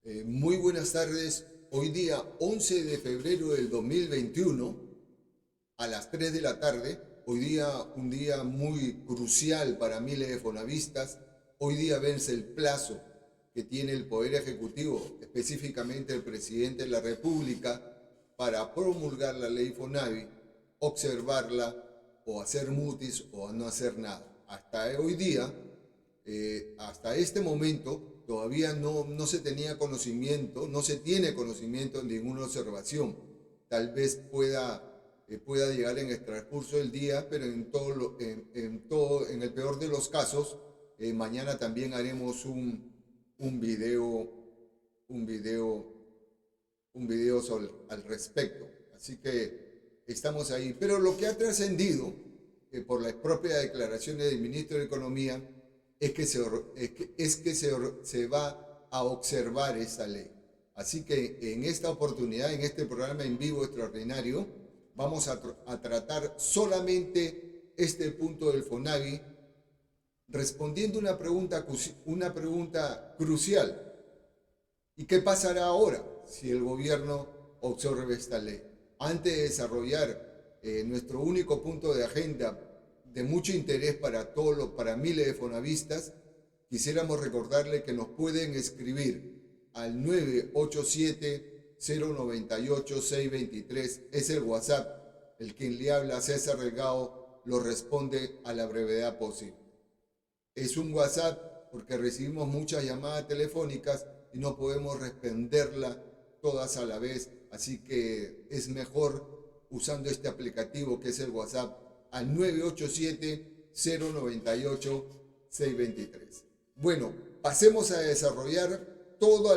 Muy buenas tardes. Hoy día 11 de febrero del 2021 a las 3 de la tarde. Hoy día un día muy crucial para miles de fonavistas. Hoy día vence el plazo que tiene el Poder Ejecutivo, específicamente el Presidente de la República, para promulgar la ley FONAVI, observarla o hacer mutis o no hacer nada. Hasta hoy día, hasta este momento, todavía no se tenía conocimiento, no se tiene conocimiento de ninguna observación. Tal vez pueda llegar en el transcurso del día, pero en el peor de los casos, mañana también haremos un video, un video, un video al respecto. Así que estamos ahí. Pero lo que ha trascendido por las propias declaraciones del ministro de Economía se va a observar esta ley. Así que en esta oportunidad, en este programa en vivo extraordinario, vamos a tratar solamente este punto del FONAVI, respondiendo una pregunta crucial. ¿Y qué pasará ahora si el gobierno observa esta ley? Antes de desarrollar nuestro único punto de agenda de mucho interés para miles de fonavistas, quisiéramos recordarle que nos pueden escribir al 987-098-623. Es el WhatsApp. El quien le habla, César Delgado, lo responde a la brevedad posible. Es un WhatsApp porque recibimos muchas llamadas telefónicas y no podemos responderlas todas a la vez. Así que es mejor usando este aplicativo que es el WhatsApp al 987-098-623. Bueno, pasemos a desarrollar toda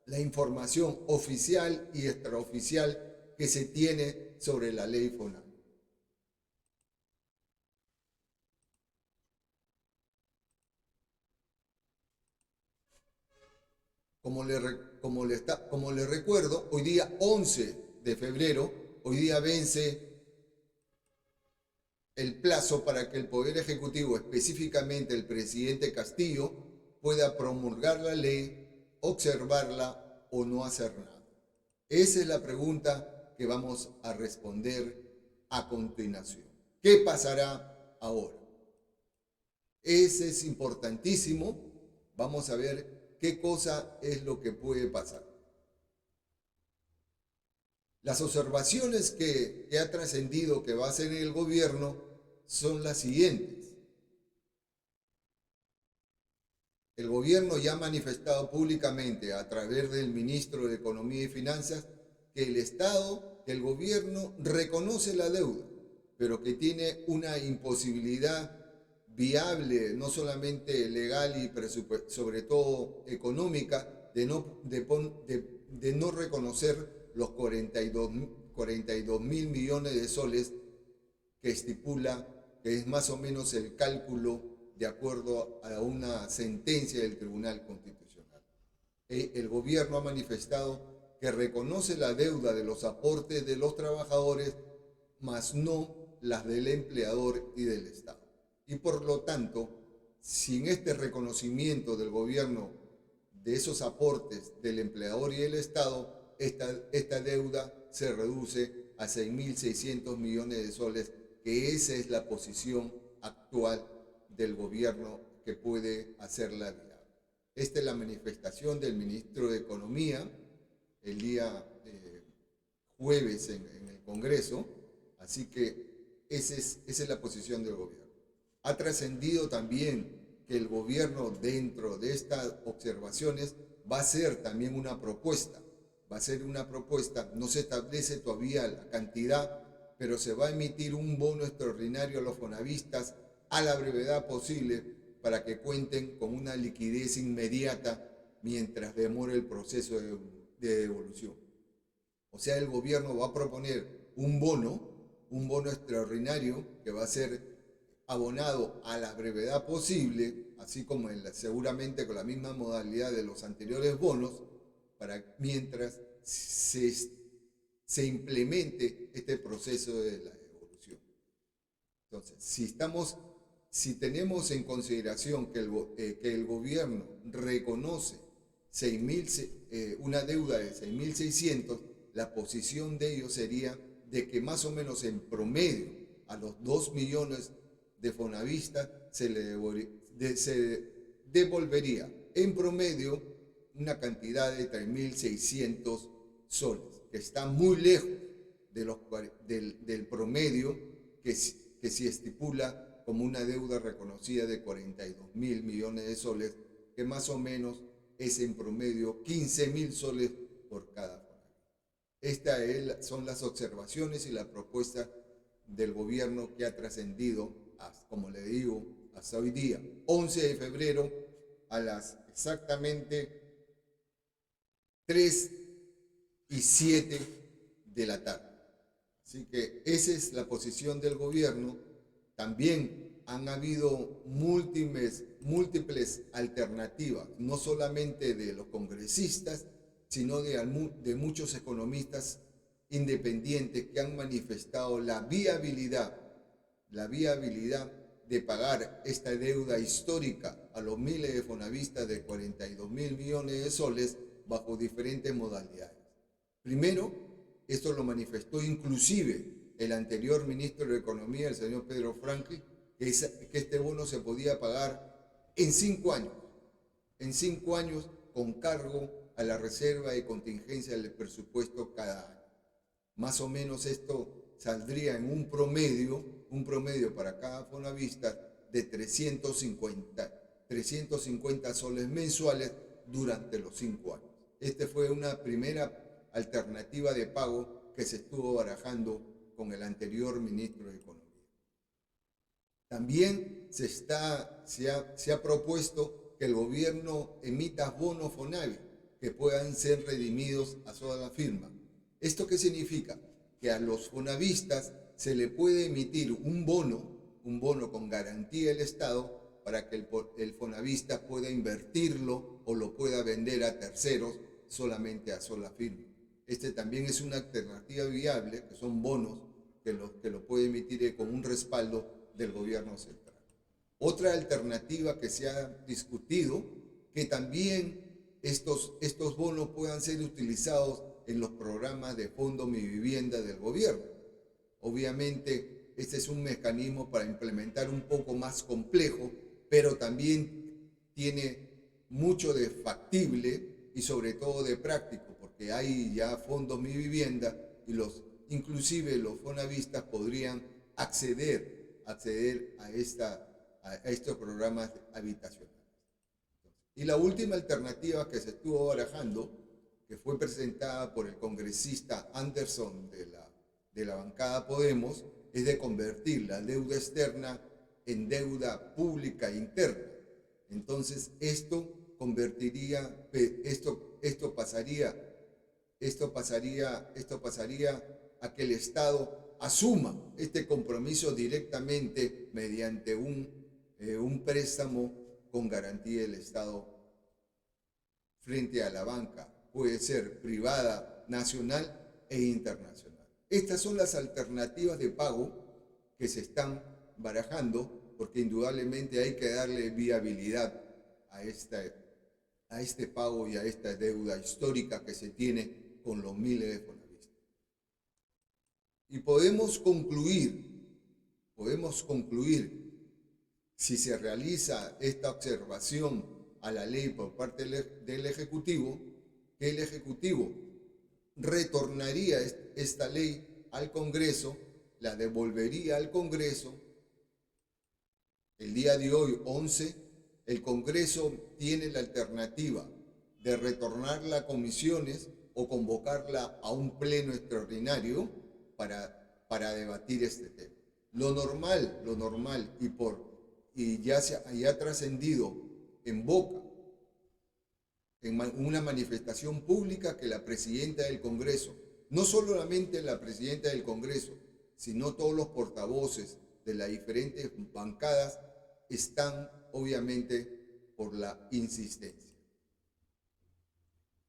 la información oficial y extraoficial que se tiene sobre la ley FONAVI. Como le recuerdo, hoy día 11 de febrero, hoy día vence el plazo para que el Poder Ejecutivo, específicamente el presidente Castillo, pueda promulgar la ley, observarla o no hacer nada. Esa es la pregunta que vamos a responder a continuación. ¿Qué pasará ahora? Ese es importantísimo. Vamos a ver qué cosa es lo que puede pasar. Las observaciones que ha trascendido que va a hacer el gobierno son las siguientes. El gobierno ya ha manifestado públicamente a través del ministro de Economía y Finanzas que el Estado, que el gobierno reconoce la deuda, pero que tiene una imposibilidad viable, no solamente legal y sobre todo económica, de no reconocer los 42 mil millones de soles que estipula, que es más o menos el cálculo de acuerdo a una sentencia del Tribunal Constitucional. El gobierno ha manifestado que reconoce la deuda de los aportes de los trabajadores, mas no las del empleador y del Estado. Y por lo tanto, sin este reconocimiento del gobierno de esos aportes del empleador y del Estado, esta deuda se reduce a 6.600 millones de soles, que esa es la posición actual del gobierno que puede hacerla viable. Esta es la manifestación del ministro de Economía el día jueves en el Congreso, así que esa es la posición del gobierno. Ha trascendido también que el gobierno dentro de estas observaciones va a hacer también una propuesta. Va a ser una propuesta, no se establece todavía la cantidad, pero se va a emitir un bono extraordinario a los fonavistas a la brevedad posible para que cuenten con una liquidez inmediata mientras demore el proceso de devolución. O sea, el gobierno va a proponer un bono extraordinario que va a ser abonado a la brevedad posible, así como seguramente con la misma modalidad de los anteriores bonos, mientras se implemente este proceso de la devolución. Entonces, si tenemos en consideración que el gobierno reconoce una deuda de 6.600, la posición de ellos sería de que más o menos en promedio a los 2 millones de fonavistas se devolvería en promedio una cantidad de 3.600 soles, que está muy lejos del promedio que se estipula como una deuda reconocida de 42.000 millones de soles, que más o menos es en promedio 15.000 soles por cada fonavista. Estas son las observaciones y la propuesta del gobierno que ha trascendido, como le digo, hasta hoy día, 11 de febrero, a las exactamente 3:07 de la tarde. Así que esa es la posición del gobierno. También han habido múltiples alternativas, no solamente de los congresistas, sino de muchos economistas independientes que han manifestado la viabilidad de pagar esta deuda histórica a los miles de fonavistas de 42.000 millones de soles bajo diferentes modalidades. Primero, esto lo manifestó inclusive el anterior ministro de Economía, el señor Pedro Franklin, que este bono se podía pagar en 5 años con cargo a la reserva de contingencia del presupuesto cada año. Más o menos esto saldría en un promedio para cada fonavista de 350 soles mensuales durante los 5 años. Esta fue una primera alternativa de pago que se estuvo barajando con el anterior ministro de Economía. También se ha propuesto que el gobierno emita bonos FONAVI que puedan ser redimidos a sola firma. ¿Esto qué significa? Que a los fonavistas se le puede emitir un bono con garantía del Estado para que el fonavista pueda invertirlo o lo pueda vender a terceros solamente a sola firma. Este también es una alternativa viable, que son bonos que lo puede emitir con un respaldo del gobierno central. Otra alternativa que se ha discutido, que también estos bonos puedan ser utilizados en los programas de Fondo Mi Vivienda del gobierno. Obviamente, este es un mecanismo para implementar un poco más complejo, pero también tiene mucho de factible y sobre todo de práctico, porque hay ya fondos Mi Vivienda y inclusive los fonavistas podrían acceder a estos programas habitacionales. Y la última alternativa que se estuvo barajando, que fue presentada por el congresista Anderson de la bancada Podemos, es de convertir la deuda externa en deuda pública interna. Entonces esto pasaría a que el Estado asuma este compromiso directamente mediante un préstamo con garantía del Estado frente a la banca, puede ser privada, nacional e internacional. Estas son las alternativas de pago que se están barajando, porque indudablemente hay que darle viabilidad a este pago y a esta deuda histórica que se tiene con los miles de fonavistas. Y podemos concluir, si se realiza esta observación a la ley por parte del Ejecutivo, que el Ejecutivo retornaría esta ley al Congreso, la devolvería al Congreso. El día de hoy, 11, el Congreso tiene la alternativa de retornarla a comisiones o convocarla a un pleno extraordinario para debatir este tema. Lo normal, y ya ha trascendido en boca, en una manifestación pública, que la presidenta del Congreso, no solamente la presidenta del Congreso, sino todos los portavoces de las diferentes bancadas, están obviamente por la insistencia.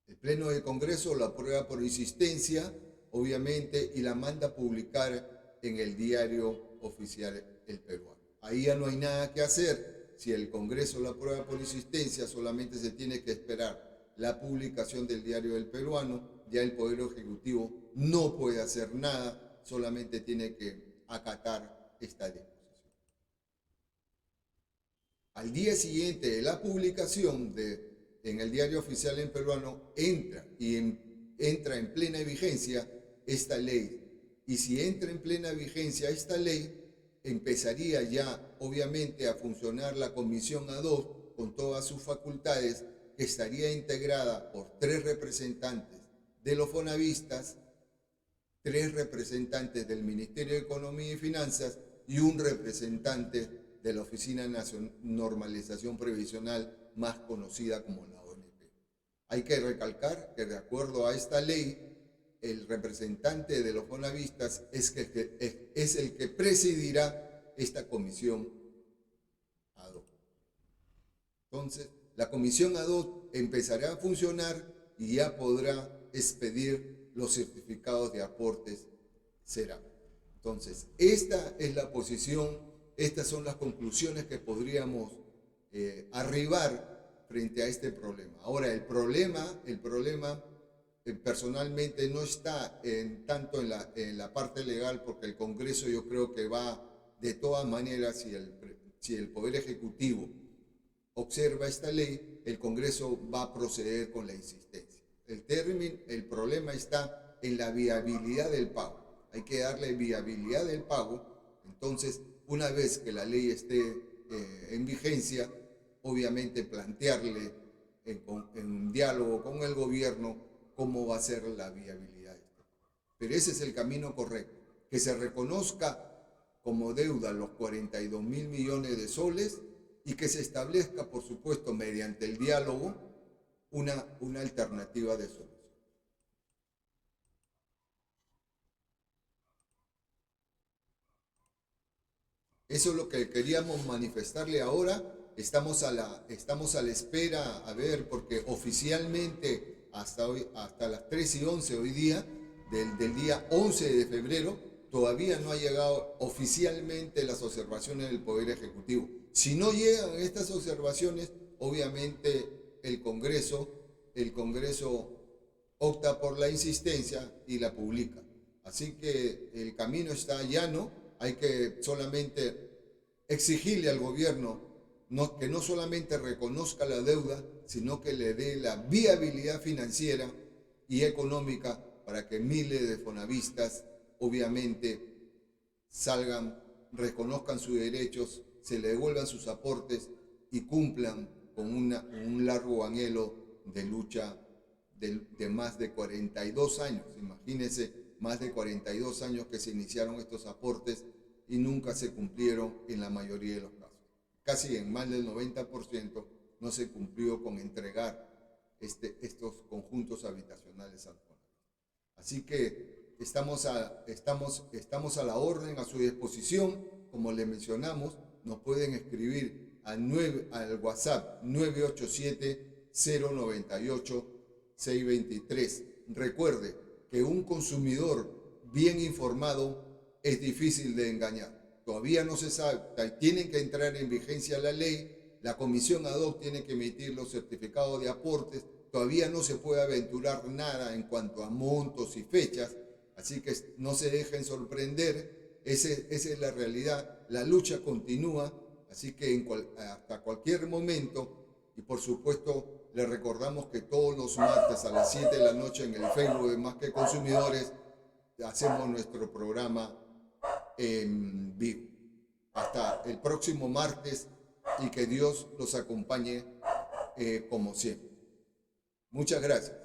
El Pleno del Congreso la aprueba por insistencia, obviamente, y la manda a publicar en el diario oficial El Peruano. Ahí ya no hay nada que hacer. Si el Congreso la aprueba por insistencia, solamente se tiene que esperar la publicación del Diario del Peruano, ya el Poder Ejecutivo no puede hacer nada, solamente tiene que acatar esta disposición. Al día siguiente de la publicación en el Diario Oficial en Peruano entra en plena vigencia esta ley. Y si entra en plena vigencia esta ley, empezaría ya obviamente a funcionar la comisión ad hoc con todas sus facultades, que estaría integrada por 3 representantes de los fonavistas, 3 representantes del Ministerio de Economía y Finanzas y un representante de la Oficina de Normalización Previsional, más conocida como la ONP. Hay que recalcar que de acuerdo a esta ley, el representante de los fonavistas es el que presidirá esta comisión ad hoc. Entonces, la comisión ad hoc empezará a funcionar y ya podrá expedir los certificados de aportes CERAP. Entonces, esta es la posición, estas son las conclusiones que podríamos arribar frente a este problema. Ahora, el problema personalmente no está tanto en la parte legal, porque el Congreso yo creo que va, de todas maneras, si el Poder Ejecutivo observa esta ley, el Congreso va a proceder con la insistencia. El problema está en la viabilidad del pago. Hay que darle viabilidad del pago. Entonces, una vez que la ley esté en vigencia, obviamente plantearle en diálogo con el gobierno cómo va a ser la viabilidad. Pero ese es el camino correcto, que se reconozca como deuda los 42.000 millones de soles y que se establezca, por supuesto, mediante el diálogo, una alternativa de solución. Eso es lo que queríamos manifestarle ahora. Estamos a la espera, a ver, porque oficialmente hasta las 3:11 hoy día, del día 11 de febrero, todavía no ha llegado oficialmente las observaciones del Poder Ejecutivo. Si no llegan estas observaciones, obviamente el Congreso opta por la insistencia y la publica. Así que el camino está llano, hay que solamente exigirle al gobierno que no solamente reconozca la deuda, sino que le dé la viabilidad financiera y económica para que miles de fonavistas obviamente salgan, reconozcan sus derechos, se le devuelvan sus aportes y cumplan con un largo anhelo de lucha de más de 42 años. Imagínense, más de 42 años que se iniciaron estos aportes y nunca se cumplieron en la mayoría de los casos. Casi en más del 90% no se cumplió con entregar estos conjuntos habitacionales al Fonaviv. Así que estamos a la orden, a su disposición. Como le mencionamos, nos pueden escribir al WhatsApp 987-098-623. Recuerde que un consumidor bien informado es difícil de engañar. Todavía no se sabe, tienen que entrar en vigencia la ley, la comisión ad hoc tiene que emitir los certificados de aportes, todavía no se puede aventurar nada en cuanto a montos y fechas, así que no se dejen sorprender, esa es la realidad, la lucha continúa, así que hasta cualquier momento, y por supuesto les recordamos que todos los martes a las 7 de la noche en el Facebook de Más que Consumidores hacemos nuestro programa en vivo. Hasta el próximo martes y que Dios los acompañe como siempre. Muchas gracias.